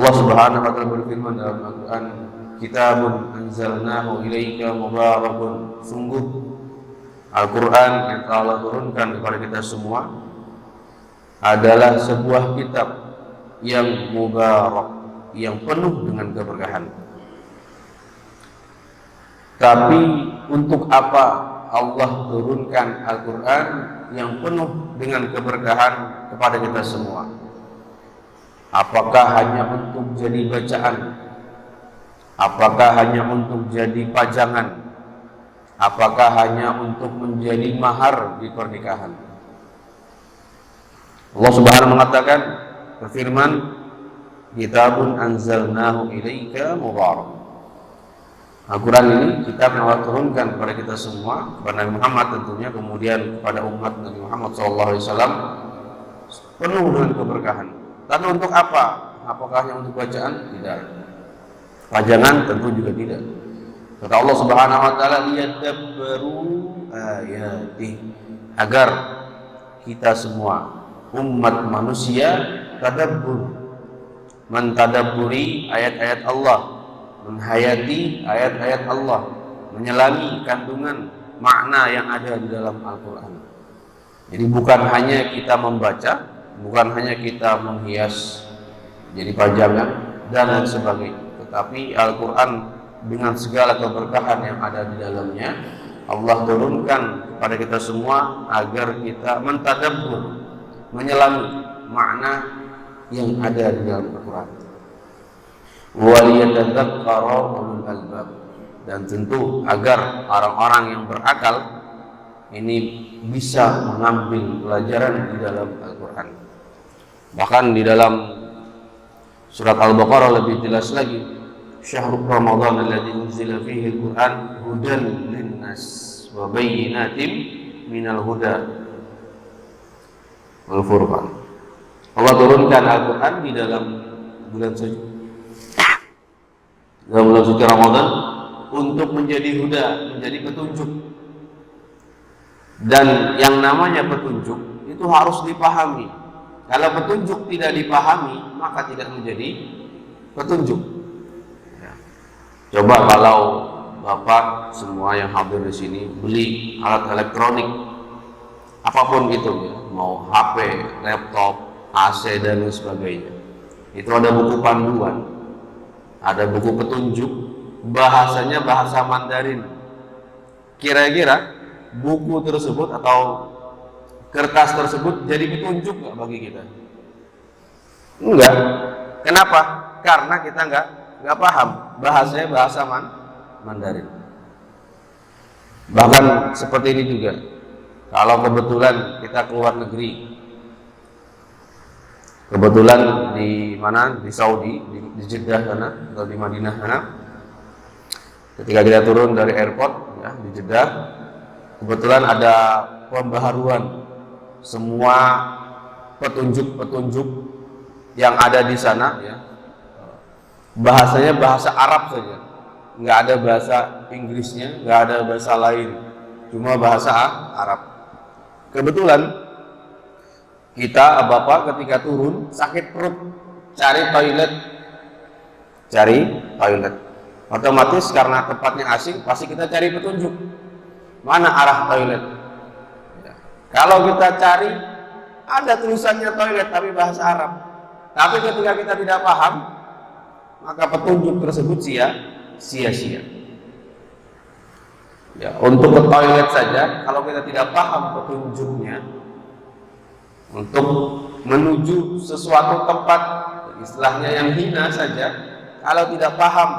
Allah Subhanahu wa taala berfirman dalam Al-Qur'an, "Kitabun anzalnahu ilaika mubarakun." Sungguh Al-Qur'an yang telah Allah turunkan kepada kita semua adalah sebuah kitab yang mubarak, yang penuh dengan keberkahan. Tapi untuk apa Allah turunkan Al-Quran yang penuh dengan keberkahan kepada kita semua? Apakah hanya untuk jadi bacaan? Apakah hanya untuk jadi pajangan? Apakah hanya untuk menjadi mahar di pernikahan? Allah Subhanahu mengatakan, berfirman, "Kitabun anzalnahu ilaika mubarak." Al-Quran ini kitab yang Allah turunkan kepada kita semua, kepada Nabi Muhammad tentunya, kemudian kepada umat Nabi Muhammad SAW, penuh dengan keberkahan. Tapi untuk apa? Apakah hanya untuk bacaan? Tidak. Pajangan tentu juga tidak. Kata Allah Subhanahu wa taala, "Liyadabbaru ayati." Agar kita semua umat manusia tadabbur, mentadabburi ayat-ayat Allah, menghayati ayat-ayat Allah, menyelami kandungan makna yang ada di dalam Al-Quran. Jadi bukan hanya kita membaca, bukan hanya kita menghias jadi pajangan dan lain sebagainya, tetapi Al-Quran dengan segala keberkahan yang ada di dalamnya Allah turunkan kepada kita semua agar kita mentadabbur, menyelami makna yang ada di dalam Al-Quran. Waliyatadzakkara ulul albab, dan tentu agar orang-orang yang berakal ini bisa mengambil pelajaran di dalam Al-Quran. Bahkan di dalam surat Al-Baqarah lebih jelas lagi, "Syahrul Ramadan alladzi unzila fihi al-Qur'an hudan linnas wa bayyinatin minal huda wal furqan." Allah turunkan Al-Quran di dalam bulan suci, dalam bulan suci Ramadan, untuk menjadi huda, menjadi petunjuk. Dan yang namanya petunjuk itu harus dipahami. Kalau petunjuk tidak dipahami, maka tidak menjadi petunjuk. Ya. Coba kalau Bapak semua yang hadir di sini beli alat elektronik, apapun itu, ya, mau HP, laptop, AC dan lain sebagainya, itu ada buku panduan, ada buku petunjuk, bahasanya bahasa Mandarin. Kira-kira buku tersebut atau kertas tersebut jadi petunjuk nggak bagi kita? Enggak. Kenapa? Karena kita nggak paham bahasanya bahasa Mandarin. Bahkan seperti ini juga, kalau kebetulan kita keluar negeri, kebetulan di mana, di Saudi, di Jeddah sana atau di Madinah sana, ketika kita turun dari airport ya, di Jeddah, kebetulan ada pembaharuan semua petunjuk-petunjuk yang ada di sana ya, bahasanya bahasa Arab saja, nggak ada bahasa Inggrisnya, nggak ada bahasa lain, cuma bahasa Arab. Kebetulan kita, Bapak, ketika turun sakit perut, cari toilet, otomatis karena tempatnya asing pasti kita cari petunjuk mana arah toilet ya. Kalau kita cari ada tulisannya toilet tapi bahasa Arab, tapi ketika kita tidak paham, maka petunjuk tersebut sia-sia ya. Untuk ke toilet saja kalau kita tidak paham petunjuknya, untuk menuju sesuatu tempat istilahnya yang hina saja, kalau tidak paham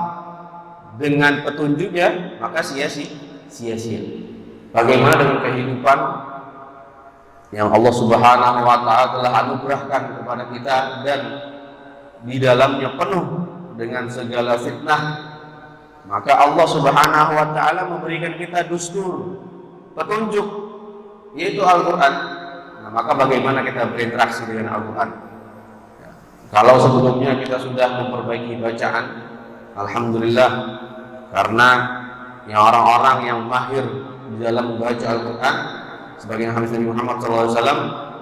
dengan petunjuknya, maka sia-sia. Bagaimana dengan kehidupan yang Allah Subhanahu wa taala telah anugerahkan kepada kita dan di dalamnya penuh dengan segala fitnah? Maka Allah Subhanahu wa taala memberikan kita dustur, petunjuk, yaitu Al-Quran. Nah, maka bagaimana kita berinteraksi dengan Al-Quran? Ya. Kalau sebelumnya kita sudah memperbaiki bacaan, alhamdulillah, karena yang orang-orang yang mahir di dalam membaca Al-Quran, sebagian hadis Nabi Muhammad SAW,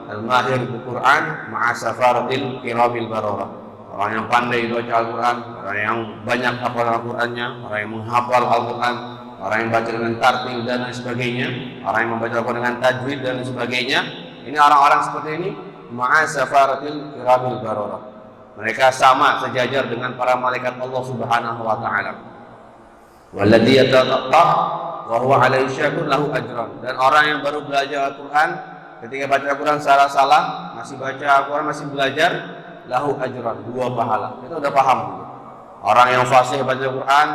al-mahir bil Quran ma'a safaratil kiramil bararah. orang yang pandai baca Al-Quran, orang yang banyak hafal Al-Qurannya, orang yang menghafal Al-Quran, orang yang baca dengan tartil dan lain sebagainya, orang yang membaca Al-Quran dengan tajwid dan lain sebagainya. Ini orang-orang seperti ini ma'a safaratil kiramil bararah. Mereka sama sejajar dengan para malaikat Allah Subhanahu wa taala. Walladzi yataqatta wa huwa 'alaihi syakun lahu ajran. Dan orang yang baru belajar Al-Quran, ketika baca Al-Quran salah-salah, masih baca Al-Quran, masih belajar, lahu ajran, 2 pahala. Kita udah paham. Orang yang fasih baca Al-Quran,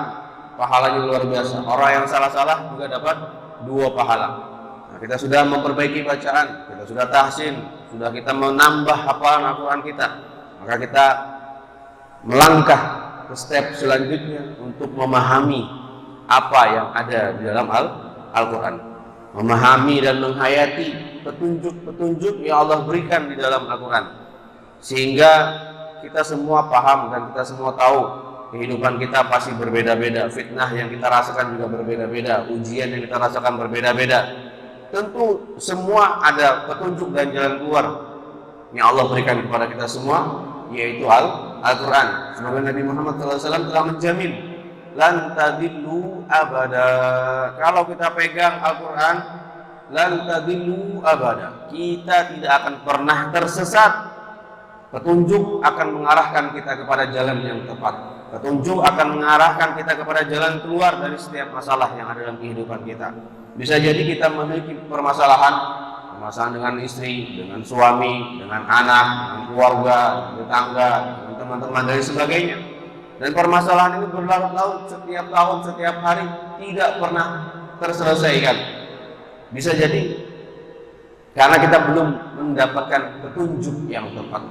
pahalanya luar biasa. Orang yang salah-salah juga dapat 2 pahala. Nah, kita sudah memperbaiki bacaan, kita sudah tahsin, sudah kita menambah hafalan Al-Quran kita. Maka kita melangkah ke step selanjutnya untuk memahami apa yang ada di dalam Al-Quran, memahami dan menghayati petunjuk-petunjuk yang Allah berikan di dalam Al-Quran, sehingga kita semua paham dan kita semua tahu kehidupan kita pasti berbeda-beda, fitnah yang kita rasakan juga berbeda-beda, ujian yang kita rasakan berbeda-beda. Tentu semua ada petunjuk dan jalan keluar yang Allah berikan kepada kita semua, yaitu Al-Quran. Semoga Nabi Muhammad SAW telah menjamin lan tadillu abada. Kalau kita pegang Al-Quran, lan tadillu abada, kita tidak akan pernah tersesat. Petunjuk akan mengarahkan kita kepada jalan yang tepat. Petunjuk akan mengarahkan kita kepada jalan keluar dari setiap masalah yang ada dalam kehidupan kita. Bisa jadi kita memiliki permasalahan dengan istri, dengan suami, dengan anak, dengan keluarga, dengan tetangga, dengan teman-teman dan sebagainya. Dan permasalahan ini berlarut-larut setiap tahun, setiap hari, tidak pernah terselesaikan. Bisa jadi karena kita belum mendapatkan petunjuk yang tepat.